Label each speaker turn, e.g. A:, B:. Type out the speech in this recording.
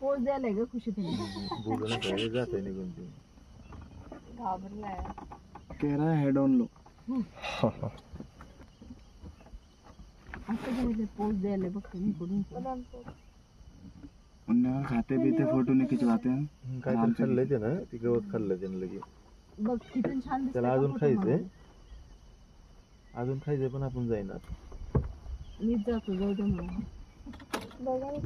A: पोच द्यायला ग खुशी तुम्ही
B: बोलू नका हे जाते निघून ते
A: घाबरलाय
C: तेरा हेड ऑन लो
A: असं घ्यायचं पोच द्यायला बघ तुम्ही कुठून
C: उन्हें खाते पीते फोटो नहीं खिंचवाते हैं
B: काय तर खाल्लंय ते ना ती गवत खाल्लं त्यानं लगे
A: बघ किती छान
B: त्याला अजून खायचंय अजून खायचंय पण आपण जाईना
A: मीच जातो जाऊ दे मला